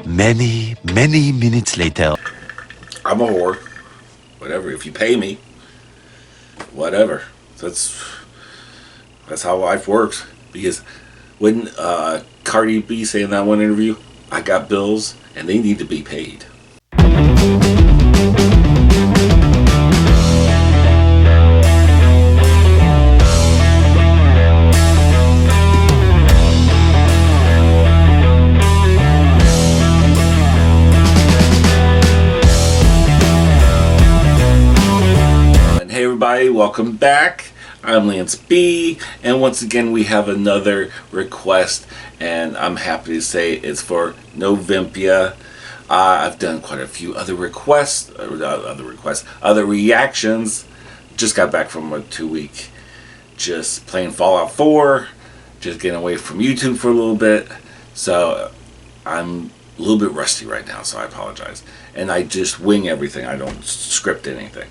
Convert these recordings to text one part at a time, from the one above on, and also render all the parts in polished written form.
Many minutes later. I'm a whore. Whatever. If you pay me, whatever. That's how life works. Because when Cardi B said in that one interview, I got bills and they need to be paid. Hey everybody, welcome back. I'm Lance B, and once again we have another request, and I'm happy to say it's for Novympia. I've done quite a few other reactions. Just got back from a 2-week just playing Fallout 4, just getting away from YouTube for a little bit, so I'm a little bit rusty right now, so I apologize. And I just wing everything, I don't script anything.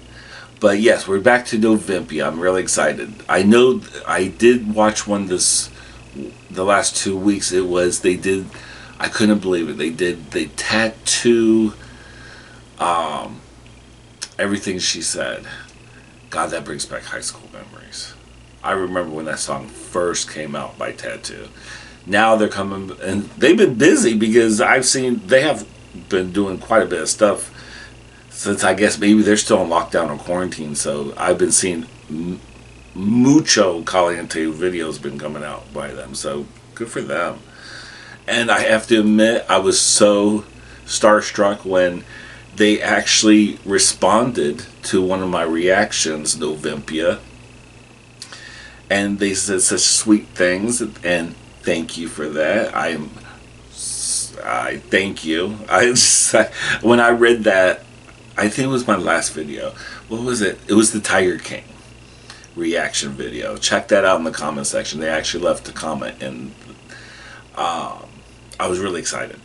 But yes, we're back to Novympia. I'm really excited. I know I did watch one the last 2 weeks. I couldn't believe it. They tattoo everything she said. God, that brings back high school memories. I remember when that song first came out by Tattoo. Now they're coming, and they've been busy because I've seen they have been doing quite a bit of stuff. Since I guess maybe they're still in lockdown or quarantine, so I've been seeing mucho caliente videos been coming out by them, so good for them. And I have to admit, I was so starstruck when they actually responded to one of my reactions, Novympia, and they said such sweet things, and thank you for that. I thank you. When I read that, I think it was my last video. What was it? It was the Tiger King reaction video. Check that out in the comment section. They actually left a comment, and I was really excited.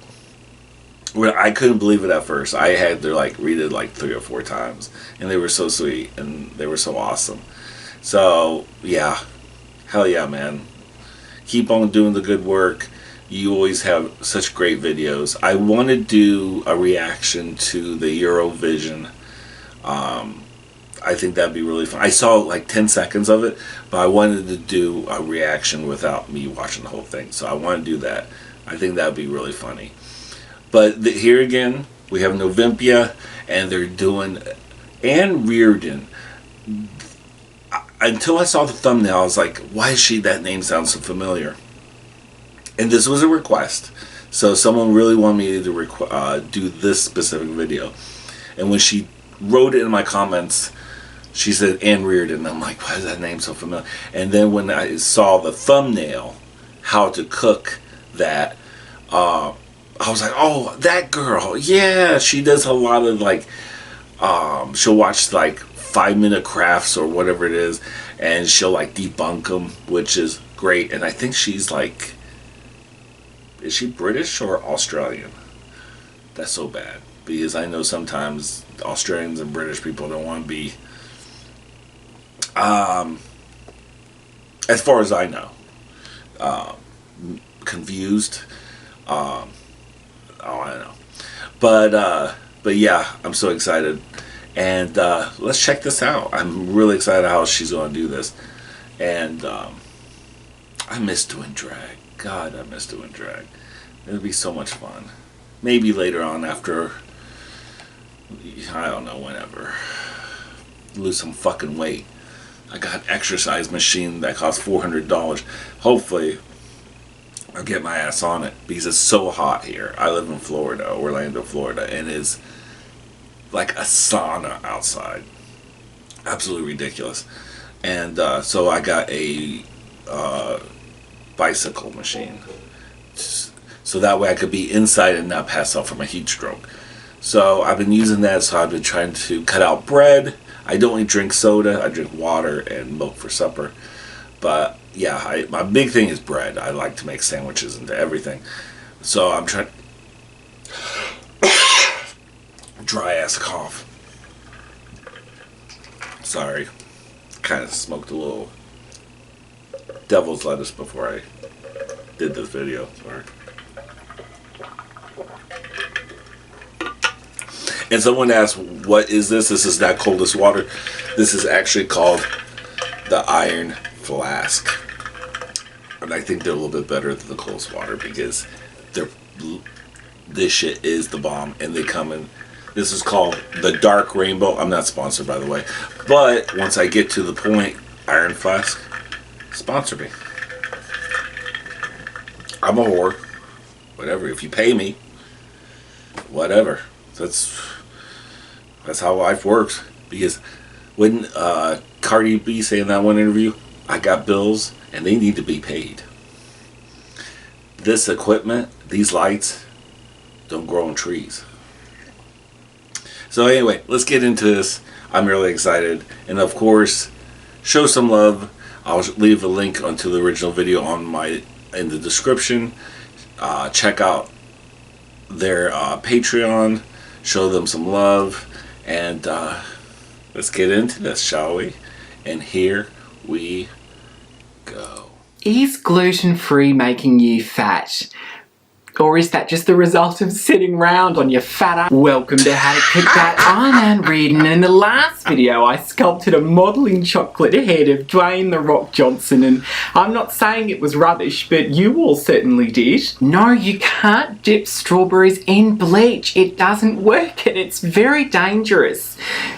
I couldn't believe it at first. I had to read it 3 or 4 times, and they were so sweet and they were so awesome. So yeah, hell yeah, man. Keep on doing the good work. You always have such great videos. I want to do a reaction to the Eurovision. I think that'd be really fun. I saw 10 seconds of it, but I wanted to do a reaction without me watching the whole thing. So I want to do that. I think that'd be really funny. But here again, we have Novympia, and they're doing, and Reardon. Until I saw the thumbnail, I was like, why is that name sounds so familiar? And this was a request, so someone really wanted me to do this specific video. And when she wrote it in my comments, she said Ann Reardon. I'm like, why is that name so familiar? And then when I saw the thumbnail, how to cook that, I was like, oh, that girl, yeah, she does a lot of she'll watch 5-minute crafts or whatever it is, and she'll debunk them, which is great. And I think she's is she British or Australian? That's so bad, because I know sometimes Australians and British people don't want to be, as far as I know, confused. Oh, I don't know. But yeah, I'm so excited. And let's check this out. I'm really excited how she's going to do this. And I miss doing drag. God, I miss doing drag. It'll be so much fun. Maybe later on after, I don't know, whenever. Lose some fucking weight. I got an exercise machine that costs $400. Hopefully, I'll get my ass on it, because it's so hot here. I live in Florida, Orlando, Florida, and it's like a sauna outside. Absolutely ridiculous. And so I got a bicycle machine, so that way I could be inside and not pass out from a heat stroke. So I've been using that. So I've been trying to cut out bread. I don't really drink soda. I drink water and milk for supper. But yeah, my big thing is bread. I like to make sandwiches into everything. So I'm trying. Dry ass cough. Sorry. Kind of smoked a little devil's lettuce before I did this video. Sorry. And someone asked, what is this? This is not coldest water. This is actually called the Iron Flask. And I think they're a little bit better than the coldest water because this shit is the bomb. And they come in, this is called the Dark Rainbow. I'm not sponsored, by the way. But once I get to the point, Iron Flask, sponsor me. I'm a whore. Whatever. If you pay me, whatever. That's how life works. Because when Cardi B said in that one interview, I got bills and they need to be paid. This equipment, these lights, don't grow on trees. So anyway, let's get into this. I'm really excited. And of course, show some love. I'll leave a link onto the original video in the description. Check out their Patreon. Show them some love. And let's get into this, shall we? And here we go. Is gluten-free making you fat? Or is that just the result of sitting round on your fat ass? Welcome to How to Cook That. I'm Reardon, and in the last video I sculpted a modelling chocolate head of Dwayne "The Rock" Johnson, and I'm not saying it was rubbish, but you all certainly did. No, you can't dip strawberries in bleach. It doesn't work and it's very dangerous.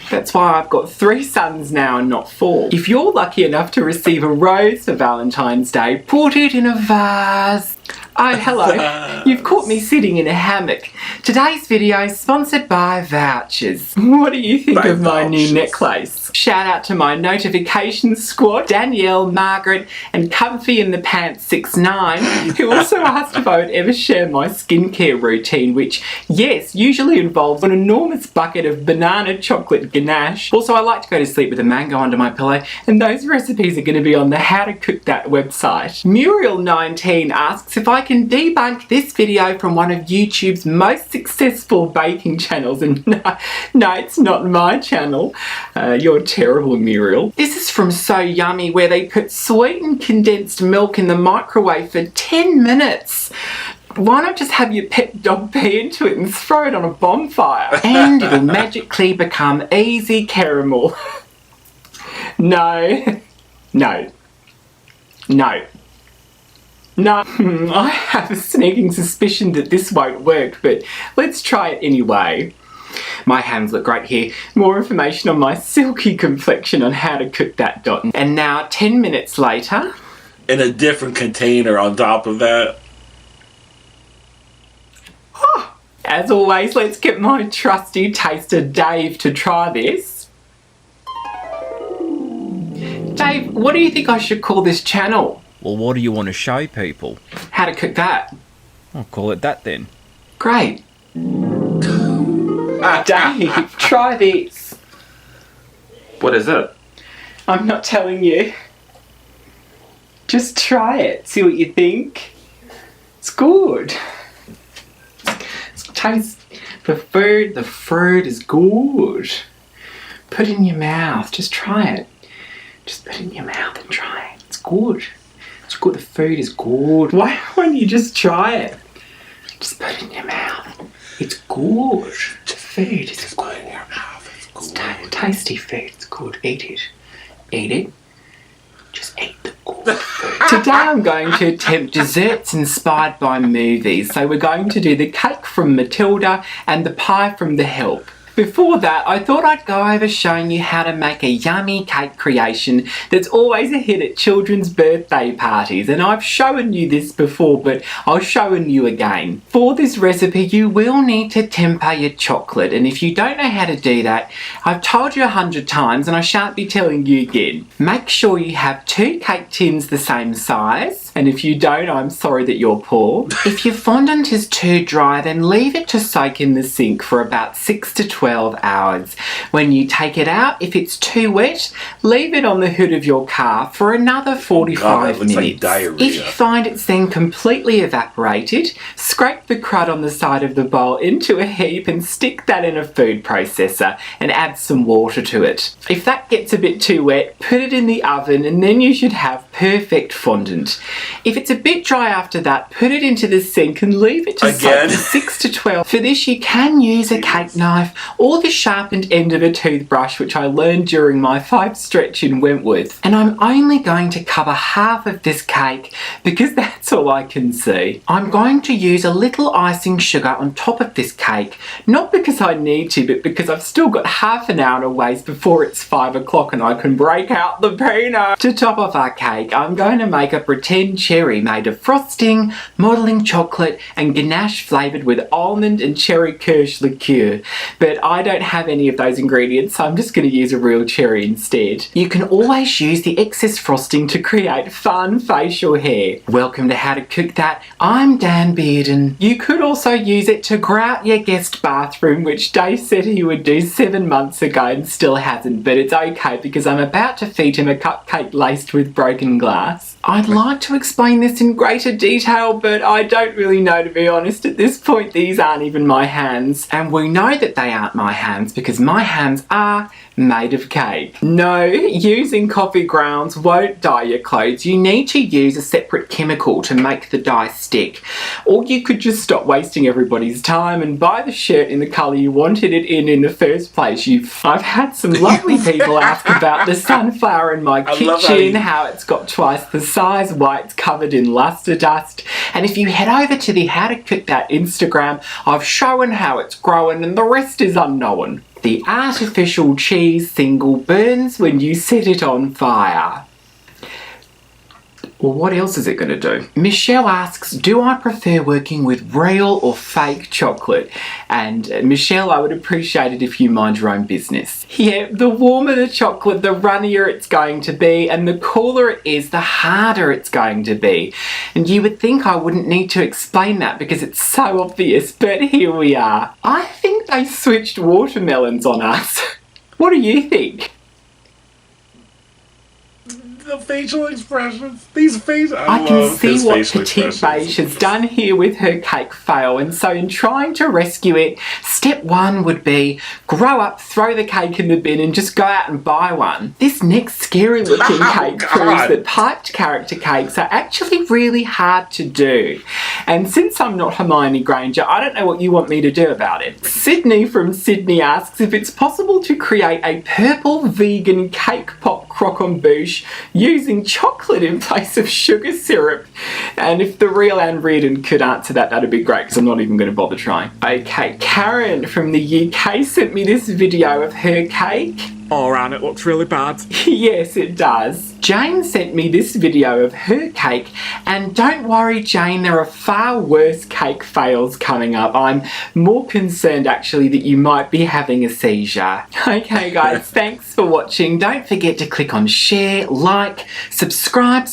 That's why I've got 3 sons now and not 4. If you're lucky enough to receive a rose for Valentine's Day, put it in a vase. Oh, hello. You've caught me sitting in a hammock. Today's video is sponsored by Vouchers. What do you think of my new necklace? Shout out to my notification squad, Danielle, Margaret, and Comfy in the Pants 69, who also asked if I would ever share my skincare routine, which, yes, usually involves an enormous bucket of banana chocolate ganache. Also, I like to go to sleep with a mango under my pillow, and those recipes are going to be on the How to Cook That website. Muriel19 asks if I can debunk this video from one of YouTube's most successful baking channels, and no, it's not my channel. You're terrible, Muriel. This is from So Yummy, where they put sweetened condensed milk in the microwave for 10 minutes. Why not just have your pet dog pee into it and throw it on a bonfire? And it'll magically become easy caramel. No. No, I have a sneaking suspicion that this won't work, but let's try it anyway. My hands look great here. More information on my silky complexion on how to cook that. And now 10 minutes later. In a different container on top of that. As always, let's get my trusty taster Dave to try this. Dave, what do you think I should call this channel? Well, what do you want to show people? How to cook that. I'll call it that then. Great. Dave, try this. What is it? I'm not telling you. Just try it. See what you think. It's good. It tastes the food is good. Put it in your mouth. Just try it. Just put it in your mouth and try it. It's good. It's good. The food is good. Why don't you just try it? Just put it in your mouth. It's good. The food is good. In your mouth. It's good. It's tasty food. It's good. Eat it. Eat it. Just eat the good food. Today I'm going to attempt desserts inspired by movies. So we're going to do the cake from Matilda and the pie from The Help. Before that, I thought I'd go over showing you how to make a yummy cake creation that's always a hit at children's birthday parties. And I've shown you this before, but I'll show you again. For this recipe, you will need to temper your chocolate. And if you don't know how to do that, I've told you 100 times and I shan't be telling you again. Make sure you have 2 cake tins the same size. And if you don't, I'm sorry that you're poor. If your fondant is too dry, then leave it to soak in the sink for about 6 to 12 hours. When you take it out, if it's too wet, leave it on the hood of your car for another 45 minutes. Like diarrhea. If you find it's then completely evaporated, scrape the crud on the side of the bowl into a heap and stick that in a food processor and add some water to it. If that gets a bit too wet, put it in the oven and then you should have perfect fondant. If it's a bit dry after that, put it into the sink and leave it to soak for 6 to 12. For this, you can use a cake knife or the sharpened end of a toothbrush, which I learned during my 5 stretch in Wentworth. And I'm only going to cover half of this cake because that's all I can see. I'm going to use a little icing sugar on top of this cake, not because I need to, but because I've still got half an hour to waste before it's 5 o'clock and I can break out the peanut. To top off our cake, I'm going to make a pretend cherry made of frosting, modelling chocolate and ganache flavoured with almond and cherry kirsch liqueur. But I don't have any of those ingredients, so I'm just going to use a real cherry instead. You can always use the excess frosting to create fun facial hair. Welcome to How to Cook That. I'm Dan Reardon. You could also use it to grout your guest bathroom, which Dave said he would do 7 months ago and still hasn't, but it's okay because I'm about to feed him a cupcake laced with broken glass. I'd like to explain this in greater detail, but I don't really know, to be honest. At this point, these aren't even my hands. And we know that they aren't my hands because my hands are made of cake. No, using coffee grounds won't dye your clothes. You need to use a separate chemical to make the dye stick. Or you could just stop wasting everybody's time and buy the shirt in the colour you wanted it in the first place. I've had some lovely people ask about the sunflower in my kitchen, how it's got twice the size, why it's covered in luster dust. And if you head over to the How to Cook That Instagram, I've shown how it's growing and the rest is unknown. The artificial cheese single burns when you set it on fire. Well, what else is it going to do? Michelle asks, do I prefer working with real or fake chocolate? And Michelle, I would appreciate it if you mind your own business. Yeah, the warmer the chocolate, the runnier it's going to be, and the cooler it is, the harder it's going to be. And you would think I wouldn't need to explain that because it's so obvious, but here we are. I think they switched watermelons on us. What do you think? The facial expressions. These faces. I can see what Petite Beige has done here with her cake fail, and so in trying to rescue it, step 1 would be grow up, throw the cake in the bin and just go out and buy one. This next scary looking cake proves that piped character cakes are actually really hard to do. And since I'm not Hermione Granger, I don't know what you want me to do about it. Sydney from Sydney asks if it's possible to create a purple vegan cake pop croquembouche using chocolate in place of sugar syrup. And if the real Anne Reardon could answer that, that'd be great because I'm not even going to bother trying. Okay, Karen from the UK sent me this video of her cake. Oh, Anne, it looks really bad. Yes, it does. Jane sent me this video of her cake, and don't worry, Jane, there are far worse cake fails coming up. I'm more concerned, actually, that you might be having a seizure. Okay, guys, thanks for watching. Don't forget to click on share, like, subscribe.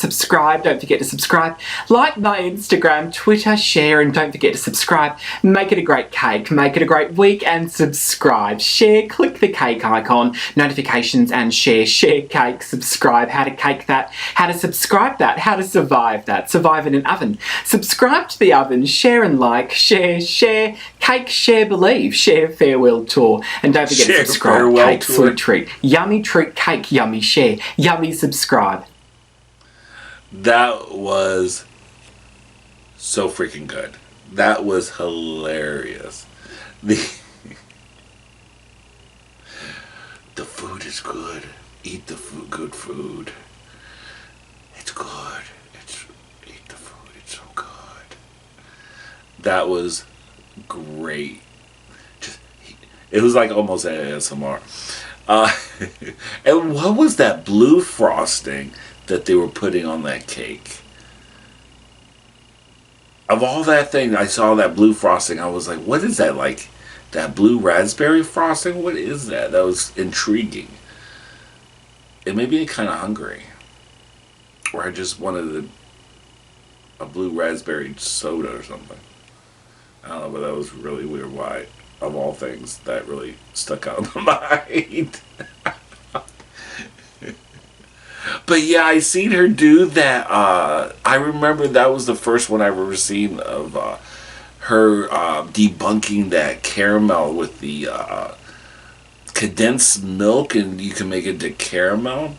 Don't forget to subscribe. Like my Instagram, Twitter, share, and don't forget to subscribe. Make it a great cake. Make it a great week, and subscribe. Share, click the cake icon, notifications, and share cake, subscribe, how to cake that, how to subscribe that, how to survive that, survive in an oven, subscribe to the oven, share and like, share, cake, share, believe, share, farewell tour, and don't forget to subscribe, cake, sweet treat, yummy treat, cake, yummy, share, yummy, subscribe. That was so freaking good. That was hilarious. The food is good. Eat the food. Good food. It's good. Eat the food. It's so good. That was great. It was like almost ASMR. And what was that blue frosting that they were putting on that cake? Of all that thing, I saw that blue frosting. I was like, what is that? Like that blue raspberry frosting? What is that? That was intriguing. It made me kind of hungry. Or I just wanted a blue raspberry soda or something. I don't know, but that was really weird. Why, of all things, that really stuck out in my mind. But yeah, I seen her do that. I remember that was the first one I've ever seen of her debunking that caramel with the condensed milk, and you can make it to caramel.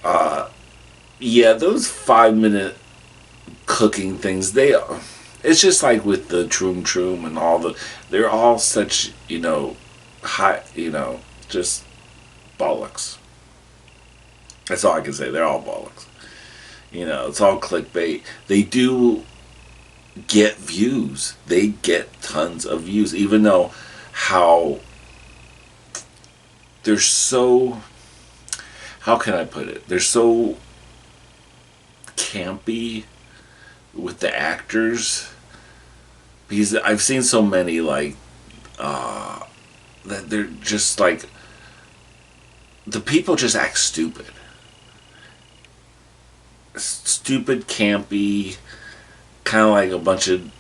Yeah, those 5-minute cooking things. It's just like with the Troom and all they're all such, high, just bollocks. That's all I can say. They're all bollocks. It's all clickbait. They do get views. They get tons of views, even though how they're so, how can I put it? They're so campy with the actors, because I've seen so many that they're just like, the people just act stupid, campy, kind of like a bunch of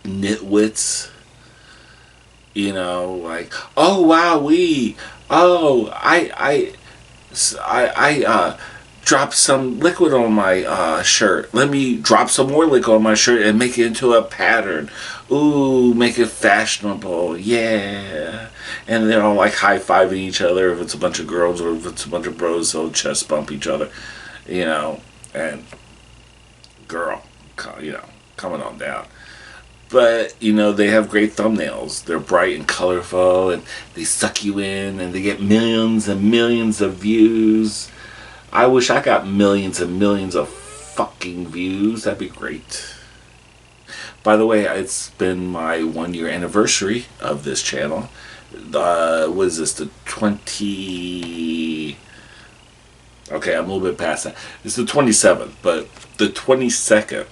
nitwits, like, oh wow, I dropped some liquid on my shirt. Let me drop some more liquid on my shirt and make it into a pattern. Ooh, make it fashionable. Yeah. And they're all like high-fiving each other. If it's a bunch of girls or if it's a bunch of bros, they'll chest bump each other. And girl, coming on down. But, they have great thumbnails. They're bright and colorful, and they suck you in, and they get millions and millions of views. I wish I got millions and millions of fucking views. That'd be great. By the way, it's been my 1-year anniversary of this channel. What is this, the 20... Okay, I'm a little bit past that. It's the 27th, but the 22nd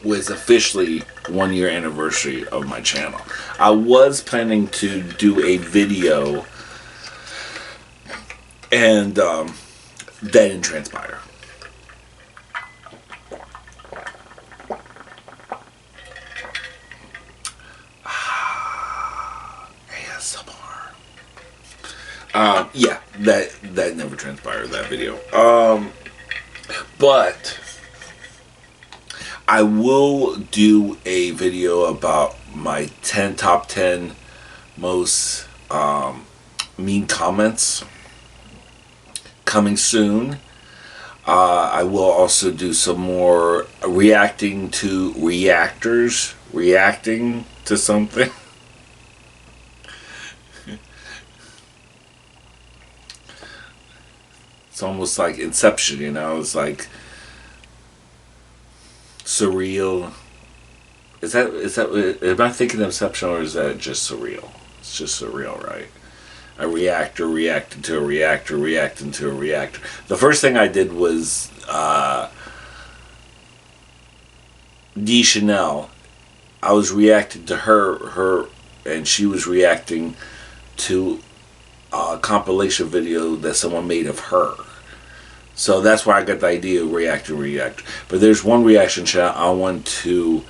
was officially 1-year anniversary of my channel. I was planning to do a video, and that didn't transpire. ASMR. Yeah, that never transpired, that video. But I will do a video about my top 10 most mean comments coming soon. I will also do some more reacting to reactors reacting to something. It's almost like Inception, it's like surreal. Is that am I thinking of Inception, or is that just surreal? It's just surreal, right? A reactor reacting to a reactor reacting to a reactor. The first thing I did was D Chanel. I was reacting to her, and she was reacting to a compilation video that someone made of her. So that's where I got the idea of reactor. But there's one reaction channel I want to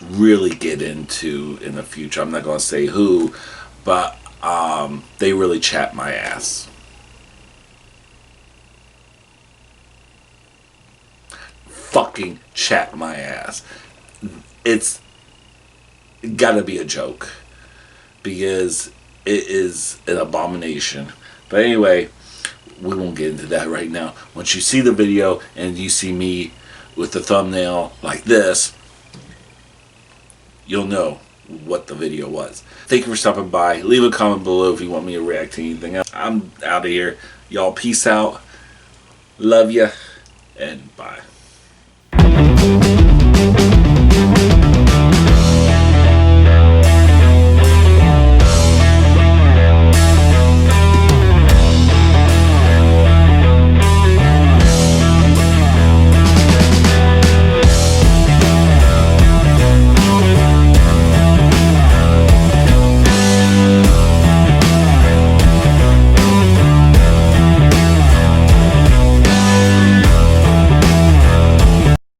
really get into in the future. I'm not going to say who, but they really chat my ass. Fucking chat my ass. It's gotta be a joke, because it is an abomination. But anyway, we won't get into that right now. Once you see the video and you see me with the thumbnail like this, you'll know what the video was. Thank you for stopping by. Leave a comment below if you want me to react to anything else. I'm out of here. Y'all peace out. Love ya. And bye.